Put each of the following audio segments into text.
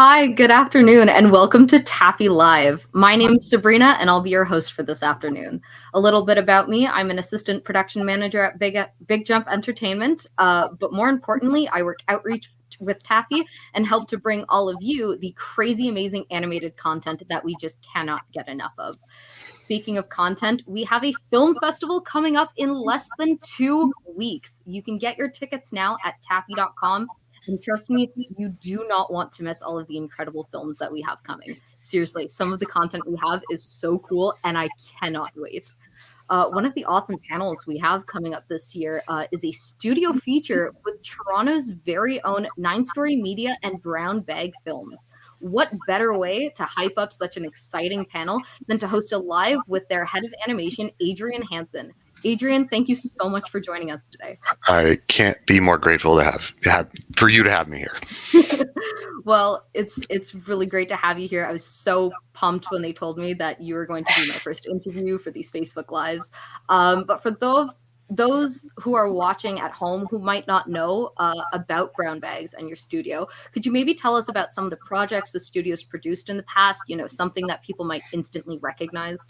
Hi, good afternoon, and welcome to Taffy Live. My name is Sabrina, and I'll be your host for this afternoon. A little bit about me: I'm an assistant production manager at Big Jump Entertainment, but more importantly, I work outreach with Taffy and help to bring all of you the crazy, amazing animated content that we just cannot get enough of. Speaking of content, we have a film festival coming up in less than 2 weeks. You can get your tickets now at taffy.com. And trust me, you do not want to miss all of the incredible films that we have coming. Seriously, some of the content we have is so cool, and I cannot wait. One of the awesome panels we have coming up this year is a studio feature with Toronto's very own 9Story Media and Brown Bag Films. What better way to hype up such an exciting panel than to host a live with their head of animation, Adrian Hansen. Adrian, thank you so much for joining us today. I can't be more grateful to have for you to have me here. Well, it's really great to have you here. I was so pumped when they told me that you were going to be my first interview for these Facebook Lives. But for those who are watching at home who might not know about Brown Bags and your studio, could you maybe tell us about some of the projects the studio's produced in the past, something that people might instantly recognize?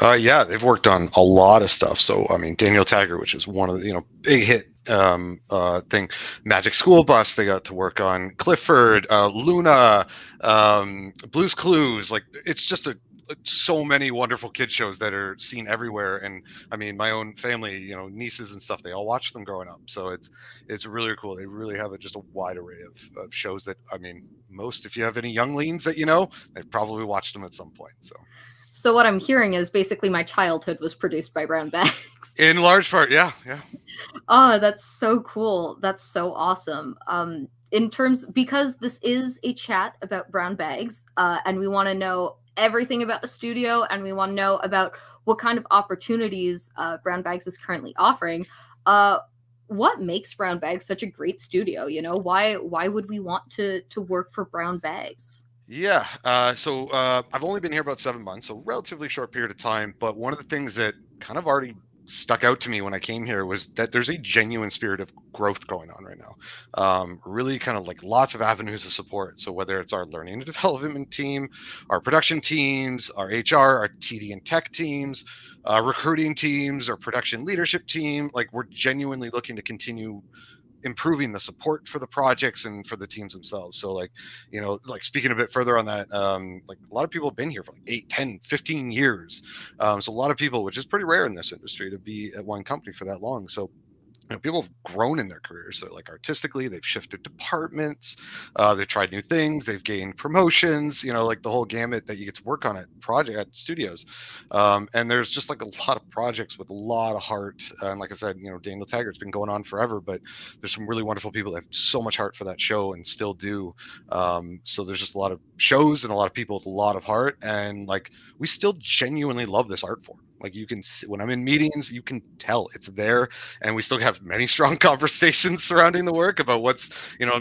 Yeah, they've worked on a lot of stuff. So, I mean, Daniel Taggart, which is one of the, big hit thing, Magic School Bus, they got to work on Clifford, Luna, Blue's Clues. Like, it's just so many wonderful kid shows that are seen everywhere. And I mean, my own family, nieces and stuff, they all watch them growing up. So it's really cool. They really have just a wide array of shows that, I mean, if you have any younglings that they've probably watched them at some point. So what I'm hearing is basically my childhood was produced by Brown Bags. In large part, yeah. Oh, that's so cool. That's so awesome. Because this is a chat about Brown Bags, and we want to know everything about the studio, and we want to know about what kind of opportunities Brown Bags is currently offering. What makes Brown Bags such a great studio? Why would we want to work for Brown Bags? Yeah. So I've only been here about 7 months, so relatively short period of time. But one of the things that kind of already stuck out to me when I came here was that there's a genuine spirit of growth going on right now. Really kind of like lots of avenues of support. So whether it's our learning and development team, our production teams, our HR, our TD and tech teams, recruiting teams, our production leadership team, like we're genuinely looking to continue improving the support for the projects and for the teams themselves. So like speaking a bit further on that, like a lot of people have been here for like 8, 10, 15 years. So a lot of people, which is pretty rare in this industry to be at one company for that long. So people have grown in their careers. So like artistically, they've shifted departments, they've tried new things, they've gained promotions, like the whole gamut that you get to work on at studios. And there's just like a lot of projects with a lot of heart. And like I said, Daniel Taggart's been going on forever, but there's some really wonderful people that have so much heart for that show and still do. So there's just a lot of shows and a lot of people with a lot of heart. And like, we still genuinely love this art form. Like you can see, when I'm in meetings, you can tell it's there, and we still have many strong conversations surrounding the work about what's,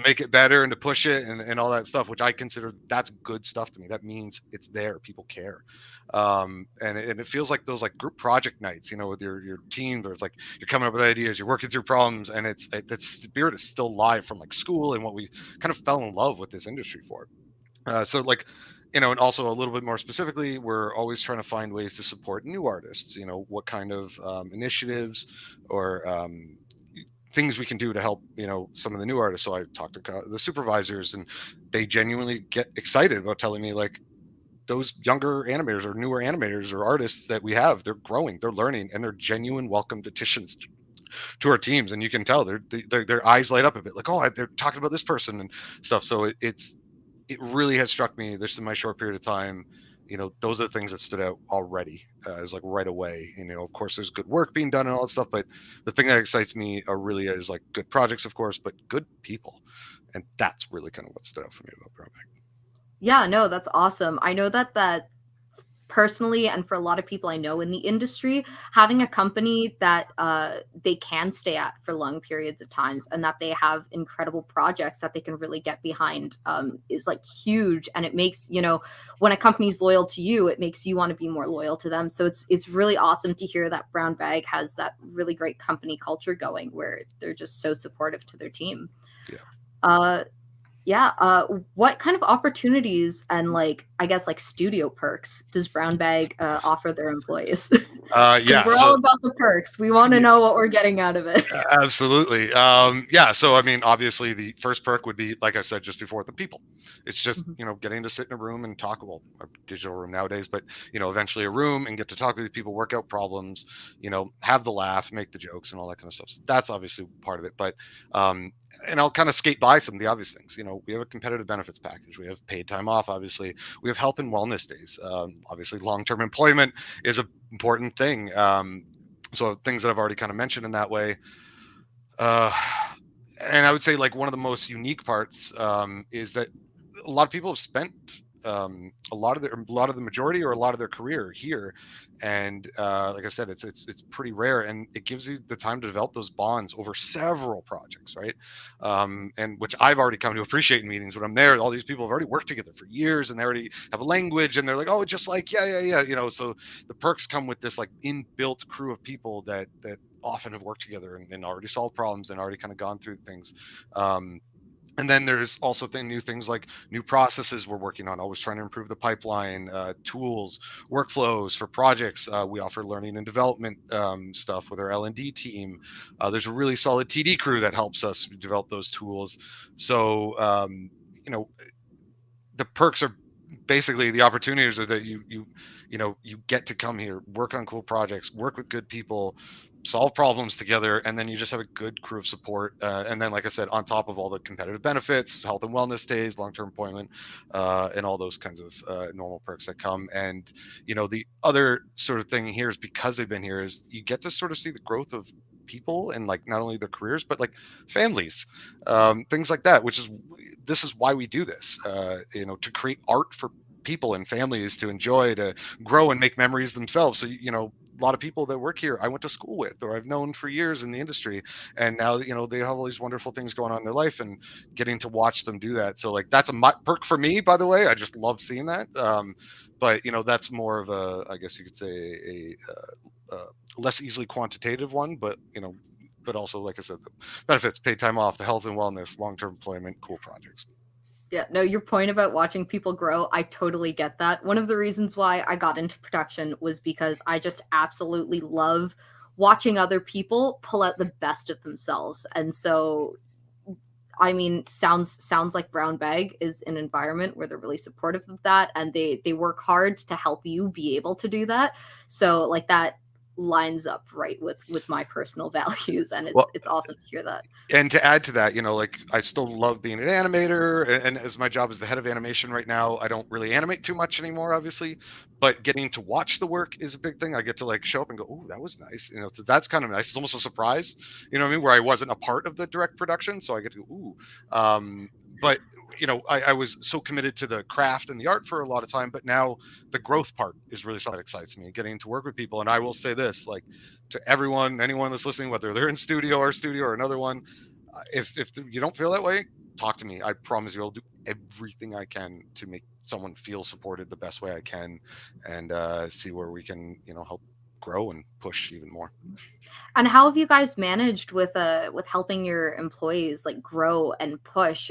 make it better and to push it and all that stuff, which I consider that's good stuff to me. That means it's there, people care. And it feels like those like group project nights, with your team, where it's like you're coming up with ideas, you're working through problems, and that spirit is still live from like school and what we kind of fell in love with this industry for. So like, and also a little bit more specifically, we're always trying to find ways to support new artists, what kind of initiatives or things we can do to help, some of the new artists. So I talked to the supervisors, and they genuinely get excited about telling me like those younger animators or newer animators or artists that we have, they're growing, they're learning, and they're genuine welcomed additions to our teams. And you can tell their eyes light up a bit like, oh, they're talking about this person and stuff. So it really has struck me this in my short period of time those are the things that stood out already. Is like right away. And, of course, there's good work being done and all that stuff, but the thing that excites me really is like good projects, of course, but good people, and that's really kind of what stood out for me about Brownback. Yeah, no, that's awesome. I know that personally, and for a lot of people I know in the industry, having a company that they can stay at for long periods of times and that they have incredible projects that they can really get behind is like huge. And it makes, when a company's loyal to you, it makes you want to be more loyal to them. So it's really awesome to hear that Brown Bag has that really great company culture going where they're just so supportive to their team. Yeah. What kind of opportunities and I guess studio perks does Brown Bag offer their employees? Because we're all about the perks. We want to know what we're getting out of it. Absolutely. So I mean, obviously the first perk would be, like I said just before, the people. It's just, getting to sit in a room and talk, well, a digital room nowadays, but eventually a room and get to talk with these people, work out problems, have the laugh, make the jokes and all that kind of stuff. So that's obviously part of it. But and I'll kind of skate by some of the obvious things. We have a competitive benefits package. We have paid time off. Obviously, we have health and wellness days. Obviously, long-term employment is an important thing. So things that I've already kind of mentioned in that way. And I would say like one of the most unique parts is that a lot of people have spent a lot of the majority or a lot of their career here, and like I said, it's pretty rare, and it gives you the time to develop those bonds over several projects, right? And which I've already come to appreciate in meetings when I'm there. All these people have already worked together for years, and they already have a language, and they're like, oh, just like yeah. So the perks come with this like inbuilt crew of people that often have worked together and already solved problems and already kind of gone through things. And then there's also new things like new processes we're working on, always trying to improve the pipeline, tools, workflows for projects. We offer learning and development stuff with our L&D team. There's a really solid TD crew that helps us develop those tools. So, the perks are basically the opportunities are that you get to come here, work on cool projects, work with good people, solve problems together, and then you just have a good crew of support. And then, like I said, on top of all the competitive benefits, health and wellness days, long-term employment, and all those kinds of normal perks that come. And the other sort of thing here is because they've been here is you get to sort of see the growth of people and like not only their careers but like families, things like that, this is why we do this, to create art for people and families to enjoy, to grow and make memories themselves. So a lot of people that work here I went to school with or I've known for years in the industry, and now they have all these wonderful things going on in their life and getting to watch them do that. So like that's a perk for me, by the way. I just love seeing that. But that's more of a, I guess you could say, a less easily quantitative one, but but also, like I said, the benefits, paid time off, the health and wellness, long-term employment, cool projects. Yeah, no, your point about watching people grow, I totally get that. One of the reasons why I got into production was because I just absolutely love watching other people pull out the best of themselves. And so, I mean, sounds like Brown Bag is an environment where they're really supportive of that, and they work hard to help you be able to do that. So like that lines up right with my personal values, and it's awesome to hear that. And to add to that, like I still love being an animator, and as my job as the head of animation right now, I don't really animate too much anymore, obviously, but getting to watch the work is a big thing. I get to like show up and go, oh, that was nice, so that's kind of nice. It's almost a surprise, what I mean, where I wasn't a part of the direct production, so I get to go, ooh. But I was so committed to the craft and the art for a lot of time, but now the growth part is really something that excites me, getting to work with people. And I will say this, like, to anyone that's listening, whether they're in studio or another one, if you don't feel that way, talk to me. I promise you I'll do everything I can to make someone feel supported the best way I can, and see where we can help grow and push even more. And how have you guys managed with helping your employees like grow and push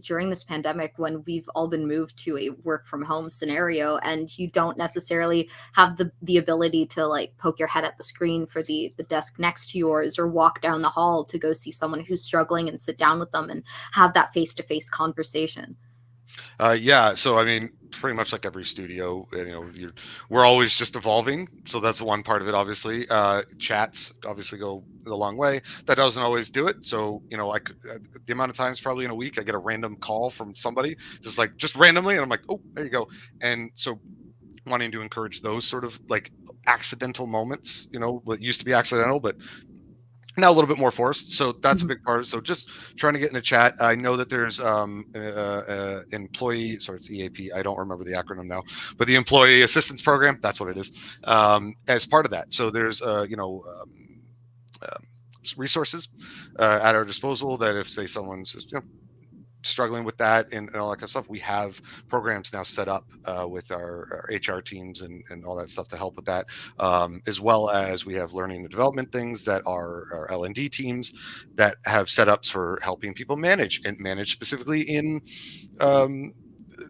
during this pandemic when we've all been moved to a work from home scenario, and you don't necessarily have the ability to like poke your head at the screen for the desk next to yours, or walk down the hall to go see someone who's struggling and sit down with them and have that face-to-face conversation? So I mean, pretty much like every studio, we're always just evolving. So that's one part of it. Obviously, chats obviously go a long way. That doesn't always do it. So the amount of times probably in a week I get a random call from somebody, just randomly, and I'm like, oh, there you go. And so wanting to encourage those sort of like accidental moments, what used to be accidental, but now a little bit more forced. So that's a big part of it. So just trying to get in a chat. I know that there's employee, sorry, it's EAP. I don't remember the acronym now, but the employee assistance program, that's what it is, as part of that. So there's, resources at our disposal that if, say, someone's just, struggling with that and all that kind of stuff, we have programs now set up with our HR teams and all that stuff to help with that, as well as we have learning and development things that are our L&D teams that have setups for helping people manage specifically in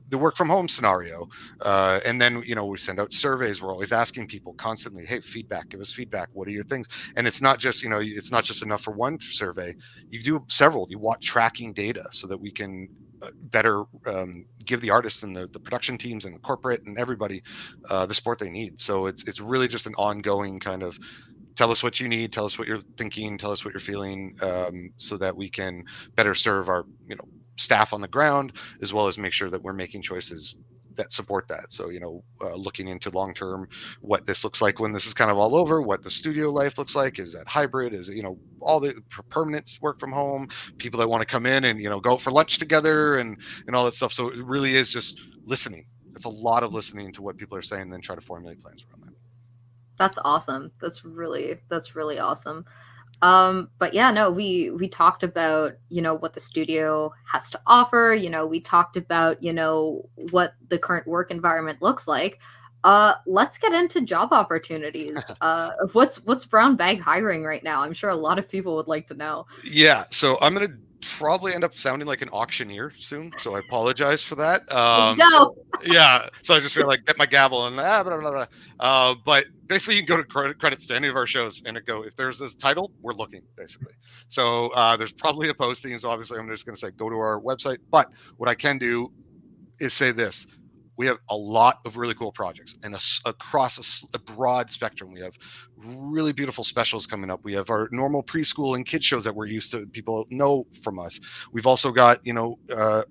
the work from home scenario. And then, we send out surveys. We're always asking people constantly, hey, feedback, give us feedback. What are your things? And it's not just, it's not just enough for one survey. You do several. You want tracking data so that we can better give the artists and the production teams and the corporate and everybody the support they need. So it's really just an ongoing kind of, tell us what you need, tell us what you're thinking, tell us what you're feeling, so that we can better serve our, staff on the ground, as well as make sure that we're making choices that support that. So, looking into long-term, what this looks like when this is kind of all over, what the studio life looks like. Is that hybrid? Is it, all the permanent work from home, people that want to come in and, go for lunch together and all that stuff. So it really is just listening. It's a lot of listening to what people are saying, then try to formulate plans around that. That's awesome. That's really awesome. But yeah, no, we talked about, what the studio has to offer. We talked about, what the current work environment looks like. Let's get into job opportunities. What's Brown Bag hiring right now? I'm sure a lot of people would like to know. Yeah, so I'm gonna probably end up sounding like an auctioneer soon, so I apologize for that. Let's go. So I just feel like get my gavel and blah, blah, blah, blah. But basically, you can go to credits to any of our shows and it go, if there's this title, we're looking, basically. So there's probably a posting, so obviously I'm just gonna say go to our website. But what I can do is say this: we have a lot of really cool projects and across a broad spectrum. We have really beautiful specials coming up. We have our normal preschool and kids shows that we're used to, people know from us. We've also got,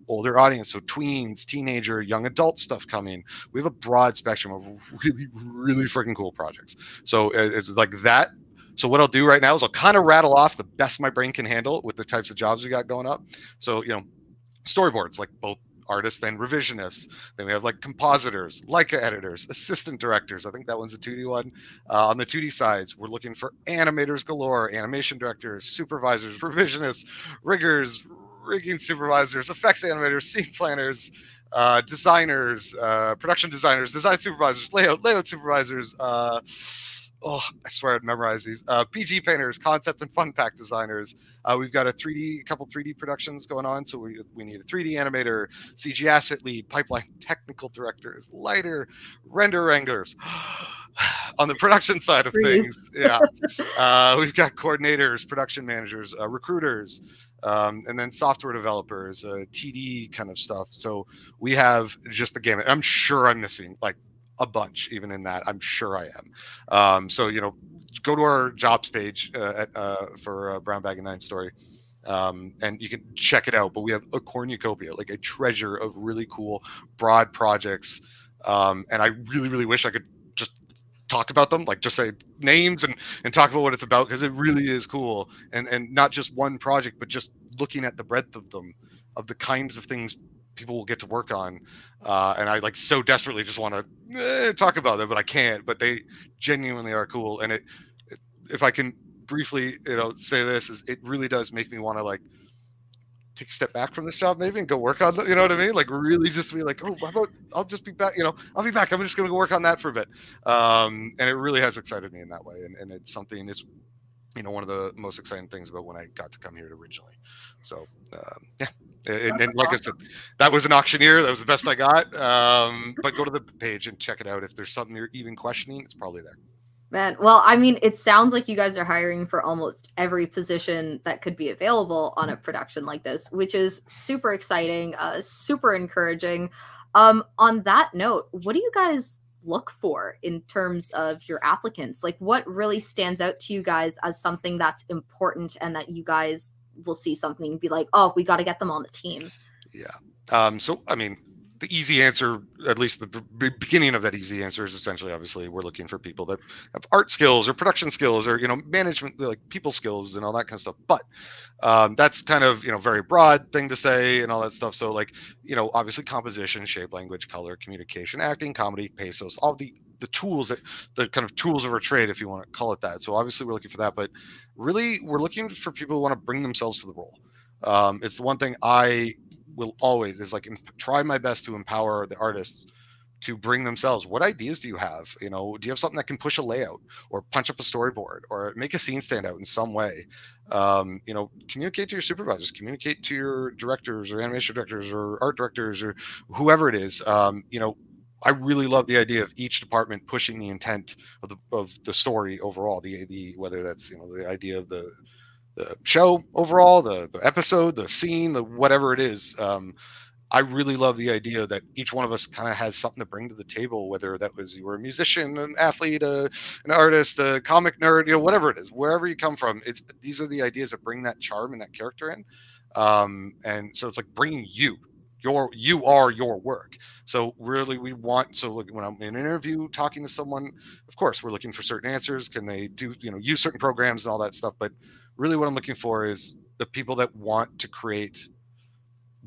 older audience, so tweens, teenager, young adult stuff coming. We have a broad spectrum of really, really freaking cool projects. So it's like that. So what I'll do right now is I'll kind of rattle off the best my brain can handle with the types of jobs we got going up. So, storyboards, like both artists and revisionists. Then we have like compositors, Leica editors, assistant directors. I think that one's a 2D one. On the 2D sides, we're looking for animators galore, animation directors, supervisors, revisionists, riggers, rigging supervisors, effects animators, scene planners, designers, production designers, design supervisors, layout supervisors. I swear I'd memorize these. BG painters, concept and fun pack designers. We've got a couple 3D productions going on, so we need a 3D animator, CG asset lead, pipeline technical directors, lighter, render wranglers. On the production side of things, we've got coordinators, production managers, recruiters, and then software developers, TD kind of stuff. So we have just the gamut. I'm sure I'm missing like a bunch even in that. I'm sure I am. So go to our jobs page for Brown Bag and 9Story, and you can check it out. But we have a cornucopia, like a treasure of really cool broad projects, and I really, really wish I could just talk about them, like just say names and talk about what it's about, because it really is cool. And not just one project, but just looking at the breadth of them, of the kinds of things people will get to work on, and I like so desperately just want to talk about them, but I can't. But they genuinely are cool, and if I can briefly, say this, is it really does make me want to like take a step back from this job maybe and go work on you know what I mean? Like really just be like, oh, how about I'll just be back, I'll be back. I'm just gonna go work on that for a bit. And it really has excited me in that way, and it's something is one of the most exciting things about when I got to come here originally. So yeah. And like awesome. I said, that was an auctioneer. That was the best I got. But go to the page and check it out. If there's something you're even questioning, it's probably there. Man, well, I mean, it sounds like you guys are hiring for almost every position that could be available on a production like this, which is super exciting, super encouraging. On that note, what do you guys look for in terms of your applicants? Like, what really stands out to you guys as something that's important and that you guys will see something and be like, oh, we got to get them on the team? Yeah. So, I mean, the easy answer, at least the beginning of that easy answer, is essentially, obviously, we're looking for people that have art skills or production skills or, management, like people skills and all that kind of stuff. But that's kind of, very broad thing to say and all that stuff. So like, obviously composition, shape, language, color, communication, acting, comedy, pathos, all the tools, that the kind of tools of our trade, if you want to call it that. So obviously we're looking for that, but really we're looking for people who want to bring themselves to the role. It's the one thing I will always is like try my best to empower the artists to bring themselves. What ideas do you have? Do you have something that can push a layout or punch up a storyboard or make a scene stand out in some way? Communicate to your supervisors, communicate to your directors or animation directors or art directors or whoever it is. I really love the idea of each department pushing the intent of the story overall. The whether that's the idea of the show overall, the episode, the scene, the whatever it is. I really love the idea that each one of us kind of has something to bring to the table, whether that was you were a musician, an athlete, an artist, a comic nerd, whatever it is, wherever you come from. These are the ideas that bring that charm and that character in. And so it's like bringing you are your work. So really we want, so like when I'm in an interview talking to someone, of course we're looking for certain answers. Can they do, use certain programs and all that stuff? But really what I'm looking for is the people that want to create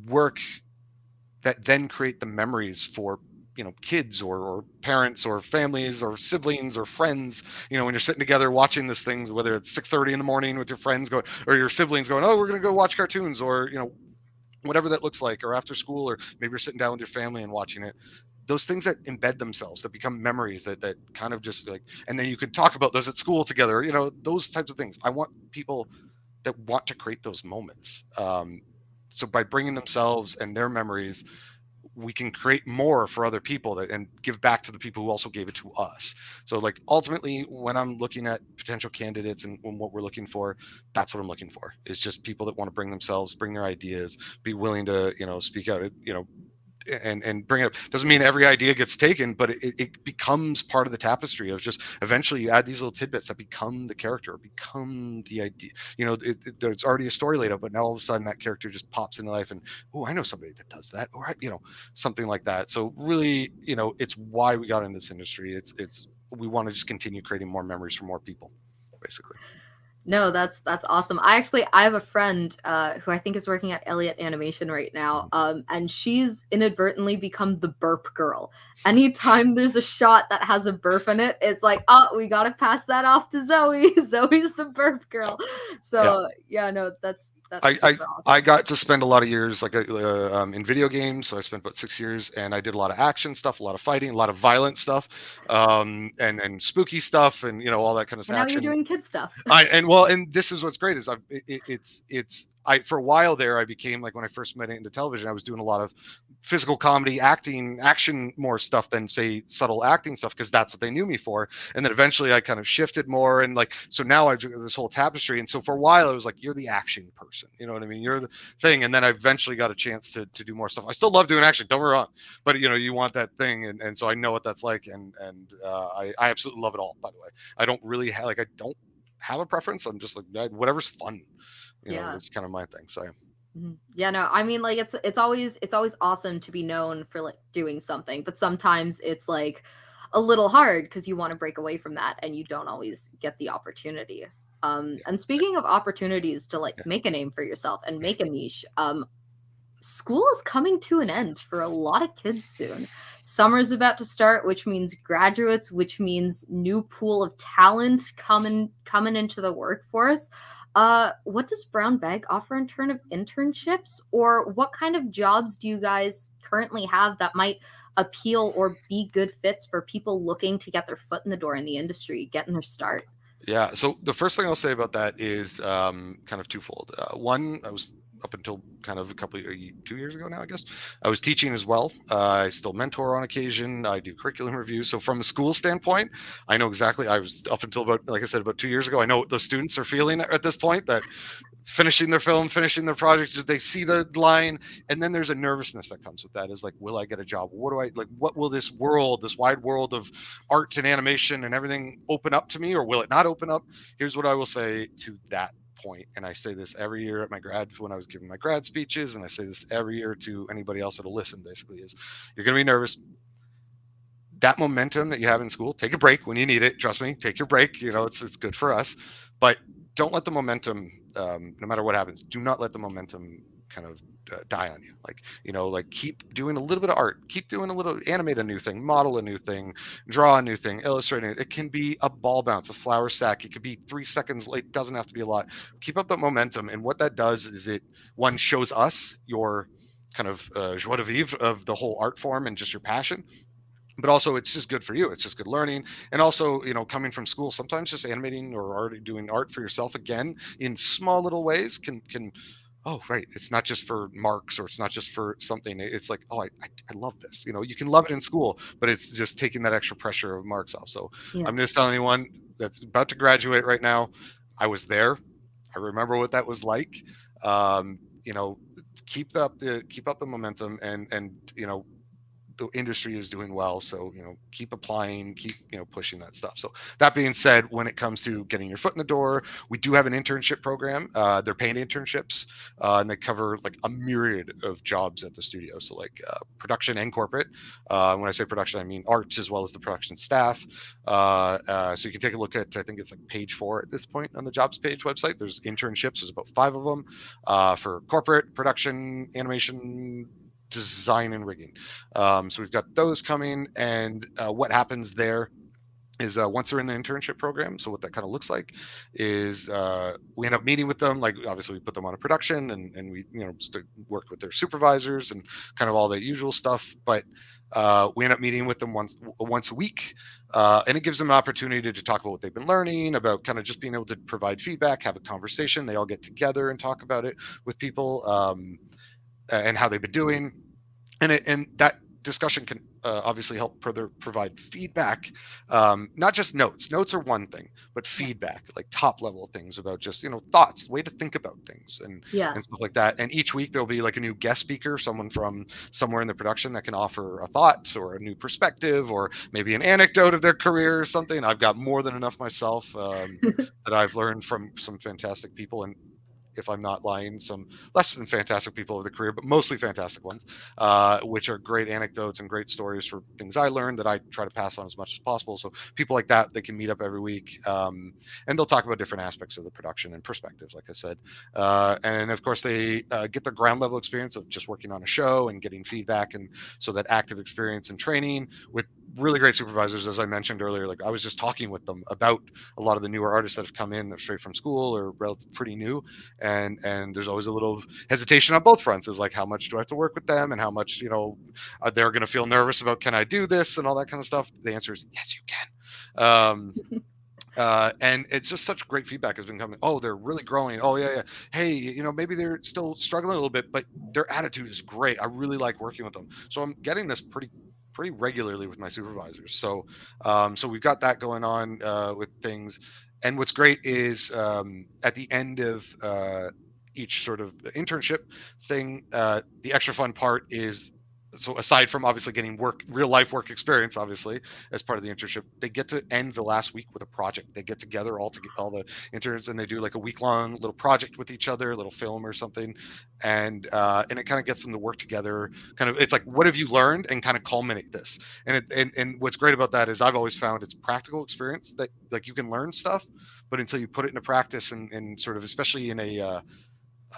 work that then create the memories for kids or parents or families or siblings or friends. When you're sitting together watching this things, whether it's 6:30 in the morning with your friends going, or your siblings going, oh, we're going to go watch cartoons, or whatever that looks like, or after school, or maybe you're sitting down with your family and watching it. Those things that embed themselves, that become memories, that kind of just like, and then you can talk about those at school together, those types of things. I want people that want to create those moments. So by bringing themselves and their memories, we can create more for other people and give back to the people who also gave it to us. So like ultimately when I'm looking at potential candidates and what we're looking for, that's what I'm looking for, is just people that want to bring themselves, bring their ideas, be willing to speak out, and bring it up. Doesn't mean every idea gets taken, but it becomes part of the tapestry of just eventually you add these little tidbits that become the character, become the idea. There's already a story laid out, but now all of a sudden that character just pops into life and, oh, I know somebody that does that, or something like that. So really, it's why we got in this industry. It's we want to just continue creating more memories for more people, basically. No, that's awesome. I have a friend who I think is working at Elliott Animation right now, and she's inadvertently become the burp girl. Anytime there's a shot that has a burp in it, it's like, oh, we gotta pass that off to Zoe. Zoe's the burp girl. So yeah, no, that's super awesome. I got to spend a lot of years like in video games. So I spent about 6 years, and I did a lot of action stuff, a lot of fighting, a lot of violent stuff, and spooky stuff, and all that kind of And now action. you're doing kid stuff. And this is what's great is I for a while there I became like, when I first made it into television, I was doing a lot of physical comedy, acting, action more stuff than say subtle acting stuff, because that's what they knew me for. And then eventually I kind of shifted more, and like, so now I've this whole tapestry. And so for a while I was like, you're the action person, you know what I mean? You're the thing. And then I eventually got a chance to do more stuff. I still love doing action, don't get me wrong, but you want that thing, and so I know what that's like, and I absolutely love it all. By the way, I don't really I don't have a preference. I'm just like, whatever's fun, it's kind of my thing. So yeah, no, I mean, like it's always awesome to be known for like doing something, but sometimes it's like a little hard because you want to break away from that and you don't always get the opportunity. And speaking of opportunities to like make a name for yourself and make a niche, school is coming to an end for a lot of kids soon. Summer's about to start, which means graduates, which means new pool of talent coming into the workforce. What does Brown Bag offer in terms of internships, or what kind of jobs do you guys currently have that might appeal or be good fits for people looking to get their foot in the door in the industry, getting their start? Yeah. So the first thing I'll say about that is kind of twofold. One, I was up until kind of 2 years ago now, I guess, I was teaching as well. I still mentor on occasion. I do curriculum reviews. So from a school standpoint, I know exactly. I was up until about, like I said, about 2 years ago. I know what those students are feeling at this point, that finishing their film, finishing their project, they see the line, and then there's a nervousness that comes with that. Is like, will I get a job? What do I like? What will this world, this wide world of art and animation and everything, open up to me, or will it not open up? Here's what I will say to that point, and I say this every year at my grad when I was giving my grad speeches, and I say this every year to anybody else that'll listen, basically, is you're going to be nervous. That momentum that you have in school, take a break when you need it. Trust me, take your break. It's good for us, but don't let the momentum, no matter what happens, do not let the momentum kind of die on you. Like keep doing a little bit of art, keep doing a little, animate a new thing, model a new thing, draw a new thing, illustrate it. It can be a ball bounce, a flower sack. It could be 3 seconds late. Doesn't have to be a lot. Keep up that momentum, and what that does is it one shows us your kind of joie de vivre of the whole art form and just your passion, but also it's just good for you. It's just good learning. And also, coming from school, sometimes just animating or already doing art for yourself again in small little ways can oh, right, it's not just for marks, or it's not just for something. It's like, oh, I love this. You can love it in school, but it's just taking that extra pressure of marks off. So Yeah. I'm just telling anyone that's about to graduate right now, I was there. I remember what that was like. um, you know keep up the momentum, and the industry is doing well. So, keep applying, keep, pushing that stuff. So that being said, when it comes to getting your foot in the door, we do have an internship program. They're paid internships, and they cover like a myriad of jobs at the studio. So like production and corporate. When I say production, I mean arts as well as the production staff. So you can take a look at, I think it's like page 4 at this point on the jobs page website. There's internships. There's about 5 of them for corporate, production, animation, design, and rigging. So we've got those coming, and what happens there is once they're in the internship program, so what that kind of looks like is we end up meeting with them. Like, obviously we put them on a production, and we work with their supervisors and kind of all the usual stuff, but we end up meeting with them once a week, and it gives them an opportunity to talk about what they've been learning, about kind of just being able to provide feedback, have a conversation. They all get together and talk about it with people, and how they've been doing, and that discussion can obviously help further provide feedback, not just notes are one thing, but Yeah. feedback, like top level things about just thoughts, way to think about things, Yeah. and stuff like that. And each week there'll be like a new guest speaker, someone from somewhere in the production that can offer a thought or a new perspective, or maybe an anecdote of their career or something. I've got more than enough myself, that I've learned from some fantastic people, and if I'm not lying, some less than fantastic people over the career, but mostly fantastic ones, which are great anecdotes and great stories for things I learned that I try to pass on as much as possible. So people like that, they can meet up every week, and they'll talk about different aspects of the production and perspectives, like I said. And of course, they get the ground level experience of just working on a show and getting feedback, and so that active experience and training with really great supervisors, as I mentioned earlier. Like, I was just talking with them about a lot of the newer artists that have come in, that are straight from school or relatively pretty new, and there's always a little hesitation on both fronts, is like, how much do I have to work with them, and how much they're going to feel nervous about, can I do this, and all that kind of stuff. The answer is yes, you can. And it's just such great feedback has been coming. Oh, they're really growing. Oh, yeah. Hey, maybe they're still struggling a little bit, but their attitude is great. I really like working with them. So I'm getting this pretty regularly with my supervisors. So we've got that going on with things. And what's great is, at the end of each sort of internship thing, the extra fun part is, so aside from obviously getting real life work experience, obviously, as part of the internship, they get to end the last week with a project. They get together, all the interns, and they do like a week-long little project with each other, a little film or something, and it kind of gets them to work together. Kind of, it's like, what have you learned, and kind of culminate this. And what's great about that is, I've always found it's practical experience, that like you can learn stuff, but until you put it into practice, and sort of, especially in a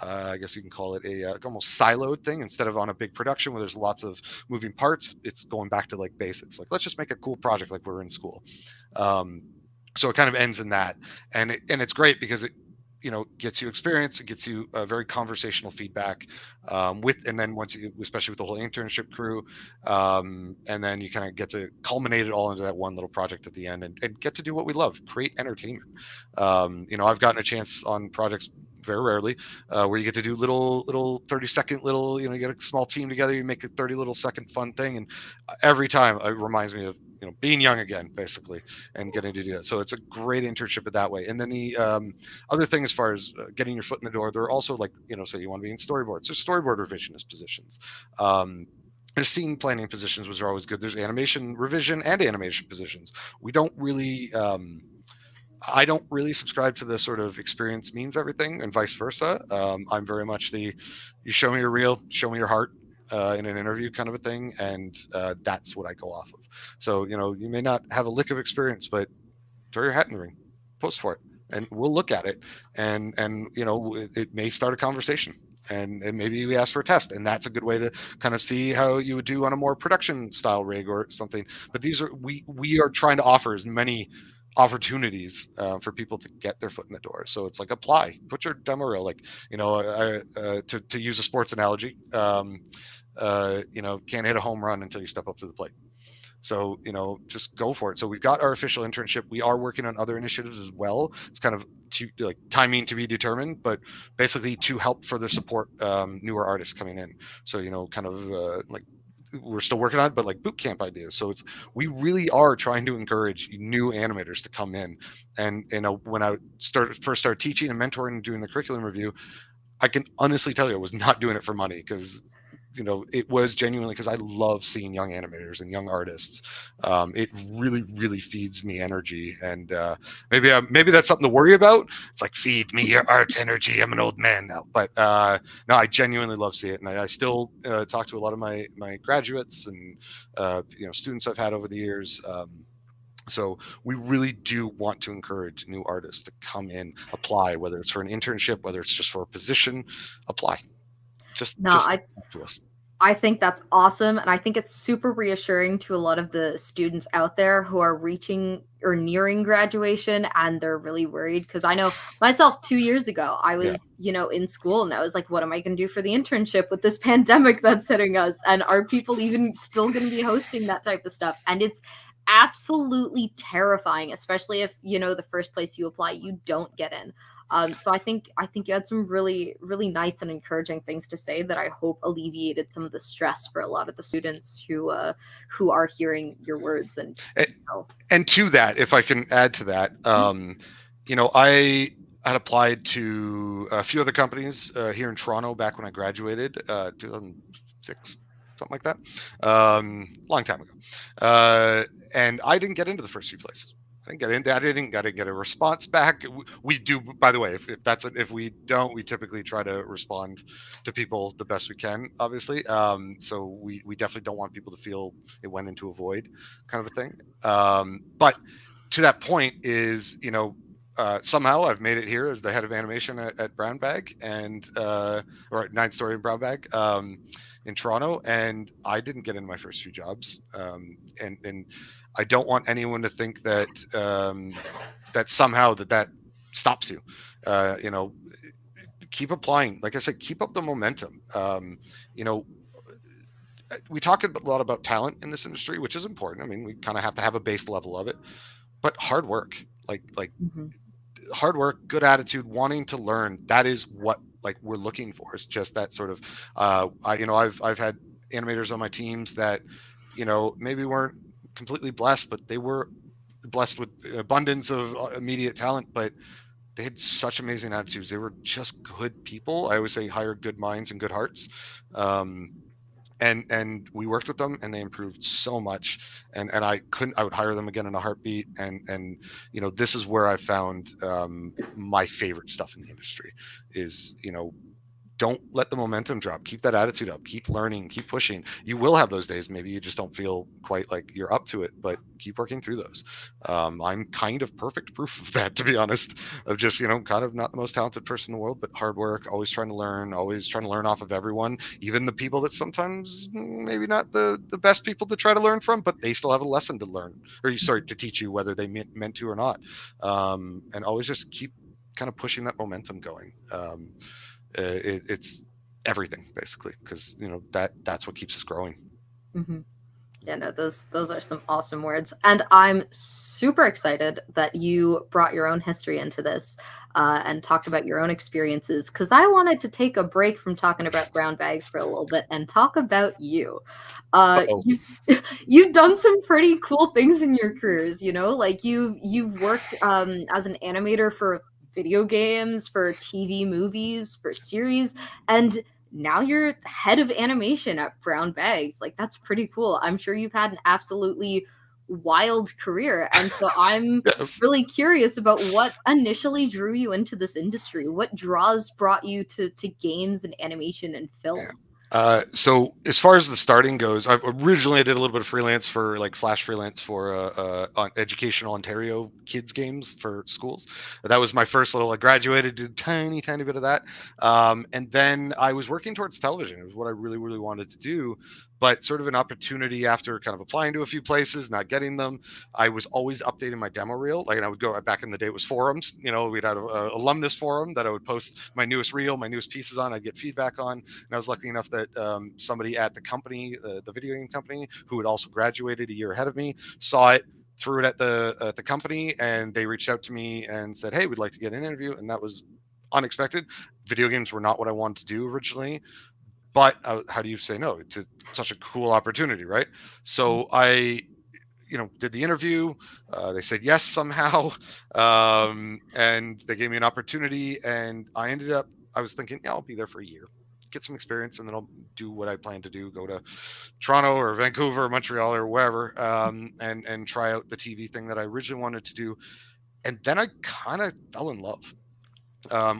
I guess you can call it a almost siloed thing, instead of on a big production where there's lots of moving parts. It's going back to like basics, like, let's just make a cool project like we're in school. um, so it kind of ends in that, and it's great because it gets you experience, it gets you very conversational feedback, and then once you, especially with the whole internship crew, and then you kind of get to culminate it all into that one little project at the end, and get to do what we love, create entertainment. I've gotten a chance on projects very rarely, where you get to do little 30-second little, you get a small team together, you make a 30 little second fun thing, and every time it reminds me of being young again, basically, and getting to do it. So it's a great internship in that way. And then the other thing, as far as getting your foot in the door, there are also, like, say you want to be in storyboards, there's storyboard revisionist positions. There's scene planning positions, which are always good. There's animation revision and animation positions. We don't really I don't really subscribe to the sort of experience means everything and vice versa. I'm very much the you show me your reel, show me your heart in an interview kind of a thing, and that's what I go off of. So you may not have a lick of experience, but throw your hat in the ring, post for it, and we'll look at it, and it may start a conversation. And maybe we ask for a test, and that's a good way to kind of see how you would do on a more production style rig or something. But these are we are trying to offer as many opportunities for people to get their foot in the door. So it's like apply, put your demo reel, like to use a sports analogy, can't hit a home run until you step up to the plate. So, just go for it. So we've got our official internship. We are working on other initiatives as well. It's kind of timing to be determined, but basically to help further support newer artists coming in. So, kind of like we're still working on it, but like boot camp ideas. So we really are trying to encourage new animators to come in. And when I first started teaching and mentoring and doing the curriculum review, I can honestly tell you I was not doing it for money, because it was genuinely because I love seeing young animators and young artists. It really, really feeds me energy, and maybe that's something to worry about. It's like, feed me your art energy. I'm an old man now, but no, I genuinely love seeing it, and I still talk to a lot of my graduates and students I've had over the years. So we really do want to encourage new artists to come in, apply, whether it's for an internship, whether it's just for a position, apply. Just talk to us. I think that's awesome. And I think it's super reassuring to a lot of the students out there who are reaching or nearing graduation and they're really worried. Because I know myself 2 years ago, I was, in school, and I was like, what am I going to do for the internship with this pandemic that's hitting us? And are people even still going to be hosting that type of stuff? And it's absolutely terrifying, especially if, the first place you apply, you don't get in. So I think you had some really, really nice and encouraging things to say that I hope alleviated some of the stress for a lot of the students who are hearing your words. And to that, if I can add to that, I had applied to a few other companies here in Toronto back when I graduated, 2006, something like that, long time ago, and I didn't get into the first few places. I didn't get a response back. We do, by the way, if we don't, we typically try to respond to people the best we can, obviously. So we definitely don't want people to feel it went into a void, kind of a thing. But to that point is, somehow I've made it here as the head of animation at Brown Bag or at 9Story in Brown Bag in Toronto, and I didn't get in my first few jobs, and I don't want anyone to think that that somehow that stops you. Keep applying. Like I said, keep up the momentum. We talk a lot about talent in this industry, which is important. I mean, we kind of have to have a base level of it, but hard work, hard work, good attitude, wanting to learn. That is what we're looking for. It's just that sort of. I've had animators on my teams that maybe weren't completely blessed, but they were blessed with abundance of immediate talent, but they had such amazing attitudes. They were just good people. I always say hire good minds and good hearts. And we worked with them, and they improved so much, and I would hire them again in a heartbeat. And this is where I found my favorite stuff in the industry is don't let the momentum drop. Keep that attitude up. Keep learning. Keep pushing. You will have those days. Maybe you just don't feel quite like you're up to it, but keep working through those. I'm kind of perfect proof of that, to be honest, of just, kind of not the most talented person in the world, but hard work, always trying to learn off of everyone, even the people that sometimes maybe not the best people to try to learn from, but they still have a lesson to learn, or to teach you, whether they meant to or not. And always just keep kind of pushing that momentum going. It's everything, basically, because that's what keeps us growing. Mm-hmm. Yeah, no, those are some awesome words, and I'm super excited that you brought your own history into this and talked about your own experiences, because I wanted to take a break from talking about brown bags for a little bit and talk about you. You've done some pretty cool things in your careers, like you've worked as an animator for video games, for TV, movies, for series, and now you're head of animation at Brown Bags. Like, that's pretty cool. I'm sure you've had an absolutely wild career. And so I'm Yes. really curious about what initially drew you into this industry. What draws brought you to games and animation and Yeah. film? So as far as the starting goes, I originally did a little bit of freelance for like flash freelance for on educational Ontario kids games for schools. That was my first little. I graduated, did tiny bit of that, and then I was working towards television. It was what I really wanted to do, but sort of an opportunity after kind of applying to a few places, not getting them. I was always updating my demo reel. Like, and I would go back in the day, it was forums. You know, we'd have a alumnus forum that I would post my newest reel, my newest pieces on. I'd get feedback on. And I was lucky enough that somebody at the company, the video game company, who had also graduated a year ahead of me, saw it, threw it at the company, and they reached out to me and said, "Hey, we'd like to get an interview." And that was unexpected. Video games were not what I wanted to do originally, but how do you say no to such a cool opportunity, right? So I did the interview. They said yes somehow, and they gave me an opportunity. And I was thinking, yeah, I'll be there for a year, get some experience, and then I'll do what I plan to do: go to Toronto or Vancouver or Montreal or wherever, and try out the TV thing that I originally wanted to do. And then I kind of fell in love.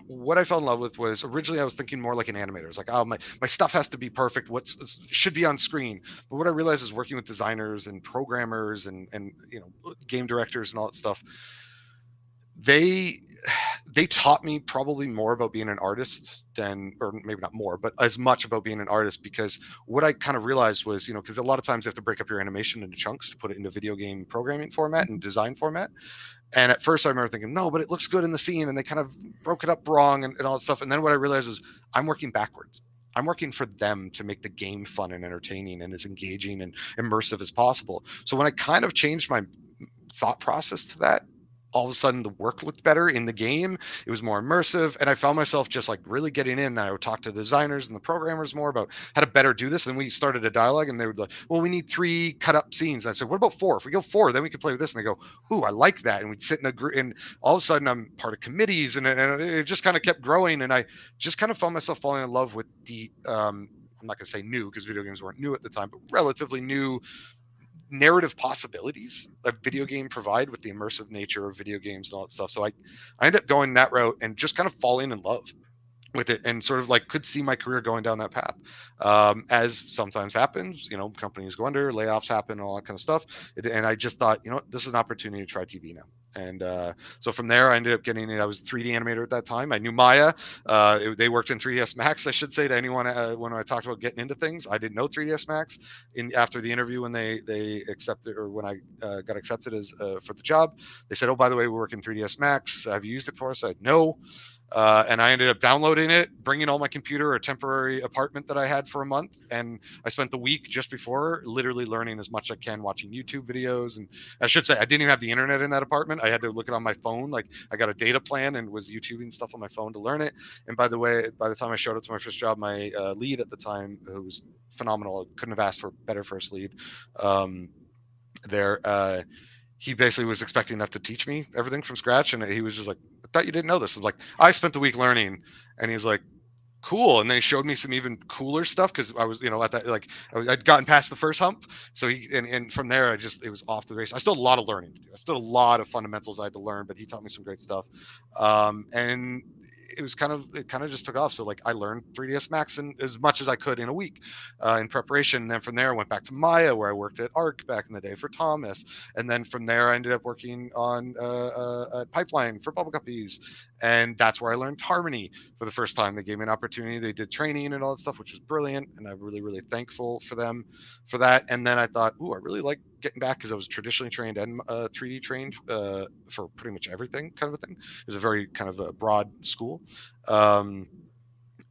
What I fell in love with was, originally I was thinking more like an animator. It's like, oh, my stuff has to be perfect. What's should be on screen. But what I realized is, working with designers and programmers and game directors and all that stuff, they they taught me probably more about being an artist than, or maybe not more, but as much about being an artist. Because what I kind of realized was, because a lot of times you have to break up your animation into chunks to put it into video game programming format and design format. And at first I remember thinking, no, but it looks good in the scene. And they kind of broke it up wrong and all that stuff. And then what I realized is, I'm working backwards. I'm working for them to make the game fun and entertaining and as engaging and immersive as possible. So when I kind of changed my thought process to that, all of a sudden the work looked better in the game. It was more immersive, and I found myself just like really getting in. And I would talk to the designers and the programmers more about how to better do this. And we started a dialogue, and they would like, well, we need 3 cut up scenes. And I said, what about 4? If we go 4, then we could play with this. And they go, ooh, I like that. And we'd sit in a group, and all of a sudden I'm part of committees, and it just kind of kept growing. And I just kind of found myself falling in love with the I'm not going to say new, because video games weren't new at the time, but relatively new narrative possibilities that video game provide, with the immersive nature of video games and all that stuff. So I ended up going that route and just kind of falling in love with it, and sort of like could see my career going down that path. As sometimes happens, companies go under, layoffs happen, all that kind of stuff. And I just thought, this is an opportunity to try TV now. And so from there, I ended up getting it. I was a 3D animator at that time. I knew Maya. They worked in 3ds Max, I should say, to anyone when I talked about getting into things. I didn't know 3ds Max. After the interview, when they accepted, or when I got accepted as for the job, they said, oh, by the way, we work in 3ds Max. Have you used it for us? I said, no. And I ended up downloading it, bringing all my computer, a temporary apartment that I had for a month. And I spent the week just before literally learning as much as I can, watching YouTube videos. And I should say, I didn't even have the internet in that apartment. I had to look it on my phone. Like, I got a data plan and was YouTubing stuff on my phone to learn it. And by the way, by the time I showed up to my first job, my lead at the time, who was phenomenal, couldn't have asked for a better first lead there. He basically was expecting enough to teach me everything from scratch. And he was just like, I thought you didn't know this. I was like, I spent the week learning. And he's like, cool. And then he showed me some even cooler stuff, because I was, at that, like, I'd gotten past the first hump. So and from there, it was off the race. I still had a lot of learning to do. I still had a lot of fundamentals I had to learn, but he taught me some great stuff. And it kind of just took off. So like, I learned 3ds Max in as much as I could in a week in preparation. And then from there I went back to Maya, where I worked at ARC back in the day for Thomas. And then from there I ended up working on Pipeline for Bubble Guppies. And that's where I learned Harmony for the first time. They gave me an opportunity. They did training and all that stuff, which was brilliant. And I'm really thankful for them for that. And then I thought, ooh, I really like getting back, because I was traditionally trained and 3D trained for pretty much everything, kind of a thing. It was a very kind of a broad school.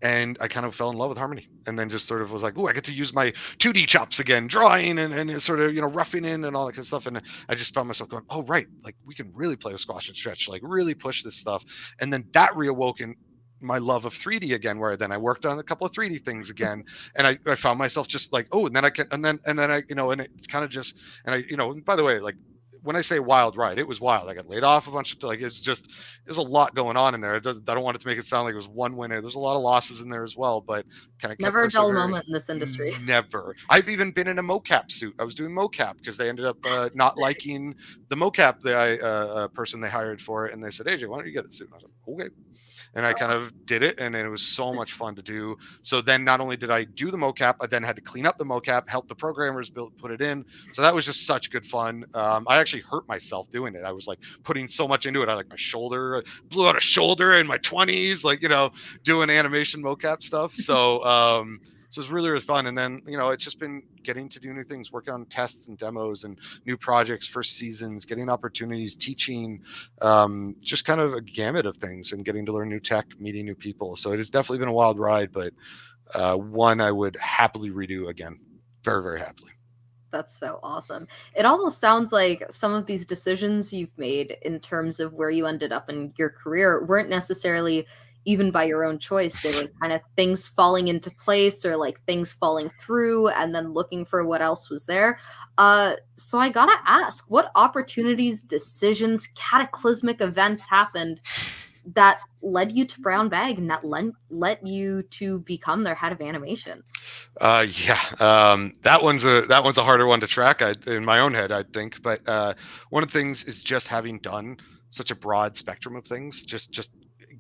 And I kind of fell in love with Harmony, and then just sort of was like, oh, I get to use my 2D chops again, drawing and sort of, roughing in and all that kind of stuff. And I just found myself going, oh, right, like, we can really play with squash and stretch, like really push this stuff. And then that reawoken my love of 3D again, where then I worked on a couple of 3D things again. And I found myself just like, oh, and then I can, and then I, and it kind of just, and I, and by the way, like, when I say wild ride, it was wild. I got laid off a bunch of, like, there's a lot going on in there. I don't want it to make it sound like it was one winner. There's a lot of losses in there as well, but kind of kept Never a dull persevering. moment in this industry. Never. I've even been in a mocap suit. I was doing mocap because they ended up not Sick. liking the mocap person they hired for it, and they said, AJ, why don't you get a suit? And I was like, okay. And I kind of did it, and it was so much fun to do. So then not only did I do the mocap, I then had to clean up the mocap, help the programmers put it in. So that was just such good fun. I actually hurt myself doing it. I was like putting so much into it. I like my shoulder, blew out a shoulder in my 20s, like, doing animation mocap stuff. So it's really, really fun. And then, it's just been getting to do new things, work on tests and demos and new projects, first seasons, getting opportunities, teaching, just kind of a gamut of things, and getting to learn new tech, meeting new people. So it has definitely been a wild ride, but one I would happily redo again. Very, very happily. That's so awesome. It almost sounds like some of these decisions you've made in terms of where you ended up in your career weren't necessarily even by your own choice. They were kind of things falling into place, or like things falling through and then looking for what else was there. So I gotta ask, what opportunities, decisions, cataclysmic events happened that led you to Brown Bag and that led you to become their head of animation? That one's a harder one to track in my own head, I think. But one of the things is just having done such a broad spectrum of things, just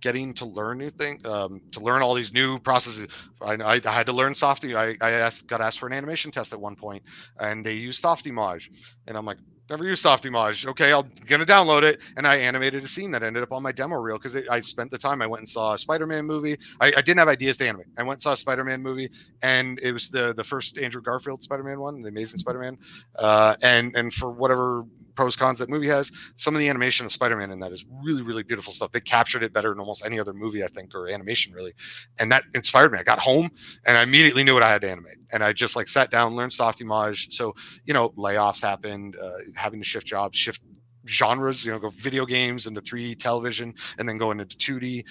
getting to learn new things, to learn all these new processes. I had to learn Softy. I got asked for an animation test at one point, and they used Softimage, and I'm like, never used Softimage. Okay, I'm gonna download it, and I animated a scene that ended up on my demo reel because I spent the time. I went and saw a Spider-Man movie. I didn't have ideas to animate. I went and saw a Spider-Man movie, and it was the first Andrew Garfield Spider-Man one, the Amazing Spider-Man, and for whatever pros cons that movie has, some of the animation of Spider-Man in that is really, really beautiful stuff. They captured it better than almost any other movie, I think, or animation really, and that inspired me. I got home and I immediately knew what I had to animate, and I just like sat down, learned Softimage. So layoffs happened, having to shift jobs, shift genres, go video games into 3D television, and then going into 2D.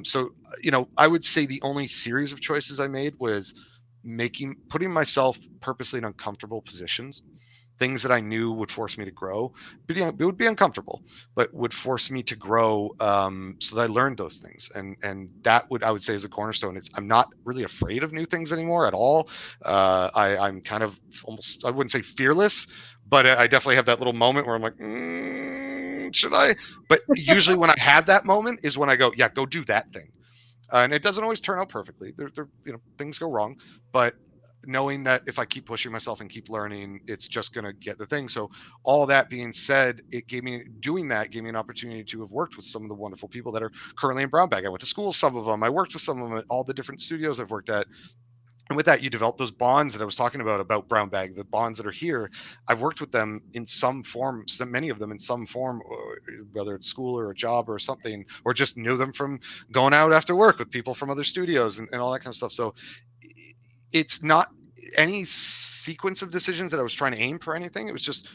So I would say the only series of choices I made was putting myself purposely in uncomfortable positions, things that I knew would force me to grow. But it would be uncomfortable, but would force me to grow, so that I learned those things. And that I would say is a cornerstone. I'm not really afraid of new things anymore at all. I'm kind of almost, I wouldn't say fearless, but I definitely have that little moment where I'm like, should I? But usually when I have that moment is when I go, yeah, go do that thing. And it doesn't always turn out perfectly. Things go wrong, but knowing that if I keep pushing myself and keep learning, it's just going to get the thing. So all that being said, doing that gave me an opportunity to have worked with some of the wonderful people that are currently in Brown Bag. I went to school with some of them. I worked with some of them at all the different studios I've worked at. And with that, you develop those bonds that I was talking about Brown Bag, the bonds that are here. I've worked with them in some form, many of them in some form, whether it's school or a job or something, or just knew them from going out after work with people from other studios and all that kind of stuff. So it's not any sequence of decisions that I was trying to aim for anything. It was just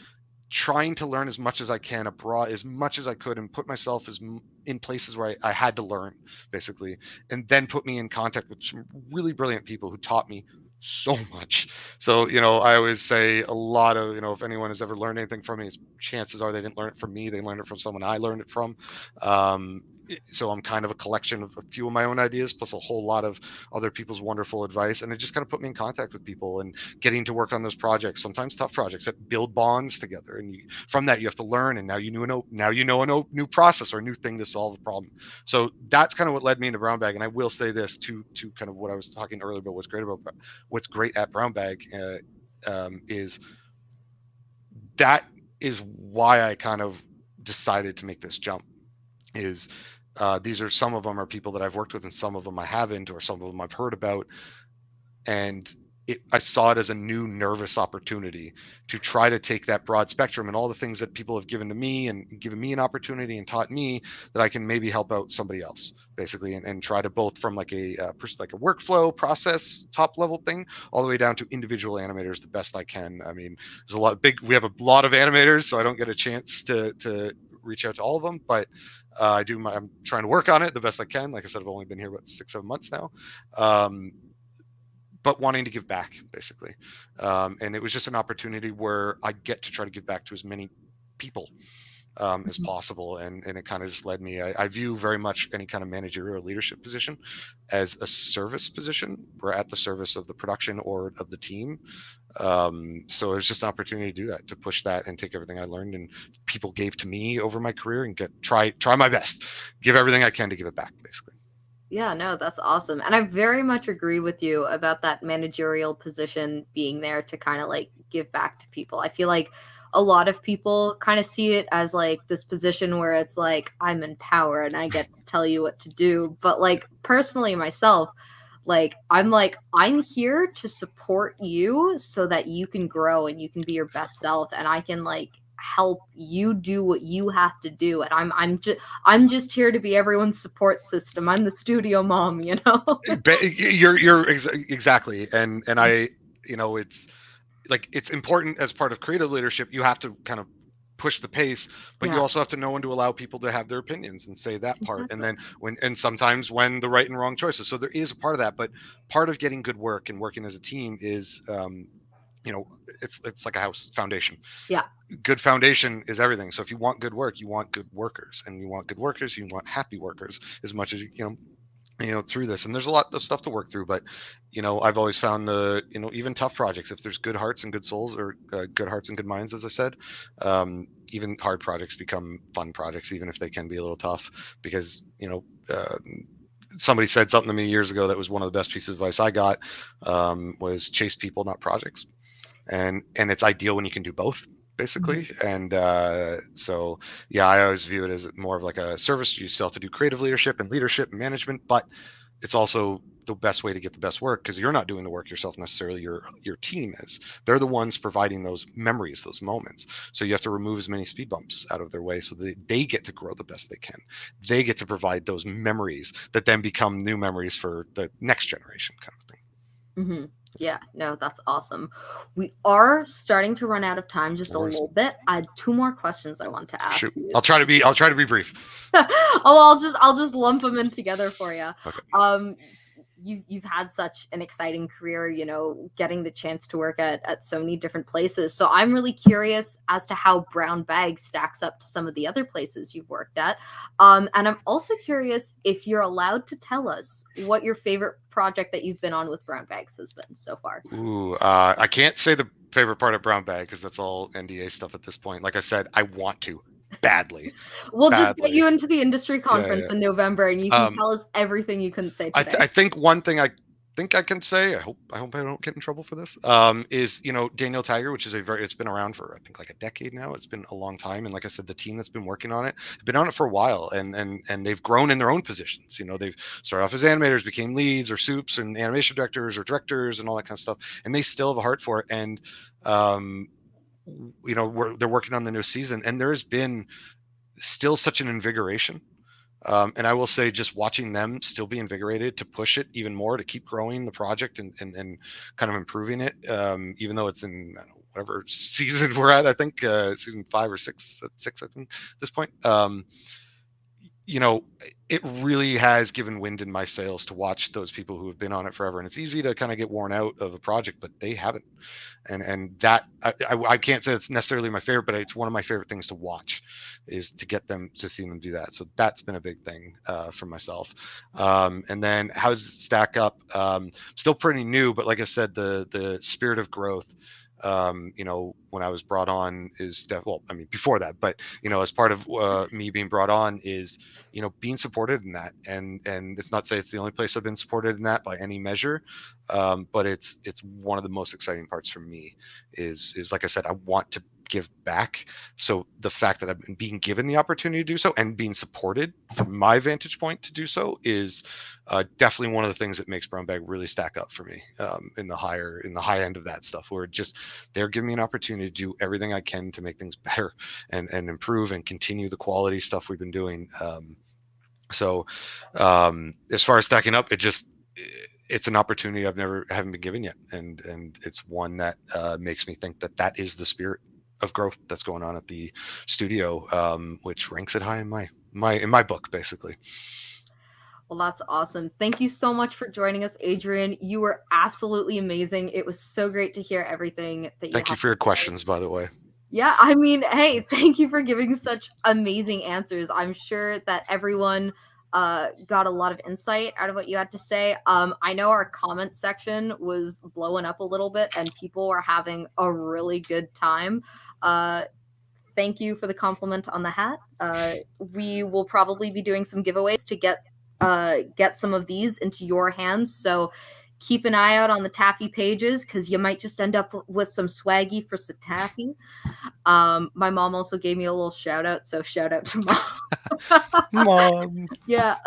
trying to learn as much as I can abroad, as much as I could, and put myself in places where I had to learn, basically, and then put me in contact with some really brilliant people who taught me so much. So, I always say a lot of, if anyone has ever learned anything from me, chances are they didn't learn it from me. They learned it from someone I learned it from. So I'm kind of a collection of a few of my own ideas, plus a whole lot of other people's wonderful advice. And it just kind of put me in contact with people and getting to work on those projects, sometimes tough projects that build bonds together. And from that, you have to learn. And now you know a new process or a new thing to solve a problem. So that's kind of what led me into Brown Bag. And I will say this to kind of what I was talking earlier about what's great at Brown Bag, is that is why I kind of decided to make this jump. These are, some of them are people that I've worked with, and some of them I haven't, or some of them I've heard about. And I saw it as a new nervous opportunity to try to take that broad spectrum and all the things that people have given to me and given me an opportunity and taught me, that I can maybe help out somebody else, basically, and try to both from like a workflow process top level thing all the way down to individual animators the best I can. I mean, we have a lot of animators, so I don't get a chance to reach out to all of them, but I'm trying to work on it the best I can. Like I said, I've only been here about 6-7 months now, but wanting to give back, basically. And it was just an opportunity where I get to try to give back to as many people as possible, and it kind of just led me. I view very much any kind of managerial leadership position as a service position. We're at the service of the production or of the team. So it was just an opportunity to do that, to push that and take everything I learned and people gave to me over my career and try my best, give everything I can to give it back, basically. Yeah, no, that's awesome. And I very much agree with you about that managerial position being there to kind of like give back to people. I feel like a lot of people kind of see it as like this position where it's like I'm in power and I get to tell you what to do. But like personally myself, I'm here to support you so that you can grow and you can be your best self and I can like help you do what you have to do, and I'm just here to be everyone's support system. I'm the studio mom, you know. You're exactly, and I, it's like, it's important as part of creative leadership. You have to kind of push the pace, but you Yeah, also have to know when to allow people to have their opinions and say that part, and exactly. then sometimes when the right and wrong choices. So there is a part of that, but part of getting good work and working as a team is, you know it's like a house foundation. Yeah. Good foundation is everything. So if you want good work, you want good workers, and you want good workers, you want happy workers, as much as through this. And there's a lot of stuff to work through, but I've always found even tough projects, if there's good hearts and good souls, or good hearts and good minds, as I said, even hard projects become fun projects, even if they can be a little tough, because somebody said something to me years ago that was one of the best pieces of advice I got, was chase people, not projects. And it's ideal when you can do both, basically. And so yeah, I always view it as more of like a service. You still have to do creative leadership and management, but it's also the best way to get the best work, because you're not doing the work yourself necessarily. Your team is. They're the ones providing those memories, those moments. So you have to remove as many speed bumps out of their way so that they get to grow the best they can. They get to provide those memories that then become new memories for the next generation, kind of thing. Mm-hmm. Yeah, no, that's awesome. We are starting to run out of time just No a worries. little bit. I had two more questions I want to ask Shoot, you. I'll try to be brief. Oh, I'll just lump them in together for you. Okay. You've had such an exciting career, getting the chance to work at so many different places. So I'm really curious as to how Brown Bag stacks up to some of the other places you've worked at. And I'm also curious if you're allowed to tell us what your favorite project that you've been on with Brown Bags has been so far. Ooh, I can't say the favorite part of Brown Bag, because that's all NDA stuff at this point. Like I said, I want to badly, We'll just get badly. you into the industry Yeah, conference yeah. in November and you can Um, tell us everything you couldn't say I today. think one thing I think I can say, I hope I don't get in trouble for this, is Daniel Tiger, which is it's been around for, I think, like a decade now. It's been a long time, and like I said, the team that's been working on it have been on it for a while, and they've grown in their own positions. They've started off as animators, became leads or soups and animation directors or directors and all that kind of stuff, and they still have a heart for it. And they're working on the new season, and there's been still such an invigoration. And I will say, just watching them still be invigorated to push it even more, to keep growing the project and kind of improving it, even though it's in, I don't know, whatever season we're at. I think season 5 or 6, I think, at this point. It really has given wind in my sails to watch those people who have been on it forever. And it's easy to kind of get worn out of a project, but they haven't. And that I can't say it's necessarily my favorite, but it's one of my favorite things to watch, is to get them to see them do that. So that's been a big thing for myself. And then how does it stack up? Still pretty new, but like I said, the spirit of growth, when I was brought on is before that, but as part of me being brought on is being supported in that. And it's not to say it's the only place I've been supported in that by any measure, but it's one of the most exciting parts for me is like I said, I want to give back. So the fact that I've been being given the opportunity to do so and being supported from my vantage point to do so is definitely one of the things that makes Brown Bag really stack up for me, in the high end of that stuff, where they're giving me an opportunity to do everything I can to make things better and improve and continue the quality stuff we've been doing. So as far as stacking up, it's an opportunity haven't been given yet, and it's one that makes me think that is the spirit of growth that's going on at the studio, which ranks it high in my book, basically. Well, that's awesome. Thank you so much for joining us, Adrian. You were absolutely amazing. It was so great to hear everything that you Thank you have for to your say. questions, by the way. Yeah, I mean, hey, thank you for giving such amazing answers. I'm sure that everyone got a lot of insight out of what you had to say. I know our comment section was blowing up a little bit and people were having a really good time. Uh, Thank you for the compliment on the hat. We will probably be doing some giveaways to get some of these into your hands. So keep an eye out on the Taffy pages because you might just end up with some swaggy for some Taffy. My mom also gave me a little shout out, so shout out to mom. Mom. Yeah.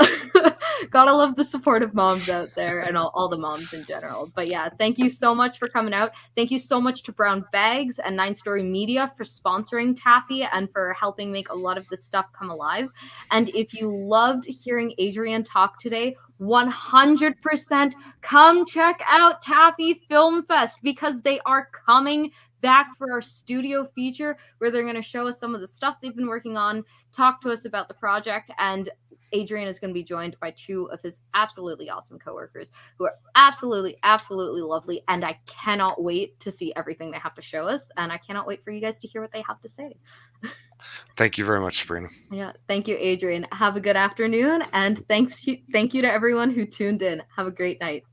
Gotta love the supportive moms out there and all the moms in general. But yeah, thank you so much for coming out. Thank you so much to Brown Bags and 9Story Media for sponsoring Taffy and for helping make a lot of this stuff come alive. And if you loved hearing Adrian talk today, 100% come check out Taffy Film Fest because they are coming back for our studio feature where they're going to show us some of the stuff they've been working on, talk to us about the project, and Adrian is going to be joined by two of his absolutely awesome coworkers who are absolutely, absolutely lovely. And I cannot wait to see everything they have to show us. And I cannot wait for you guys to hear what they have to say. Thank you very much, Sabrina. Yeah. Thank you, Adrian. Have a good afternoon. And thank you to everyone who tuned in. Have a great night.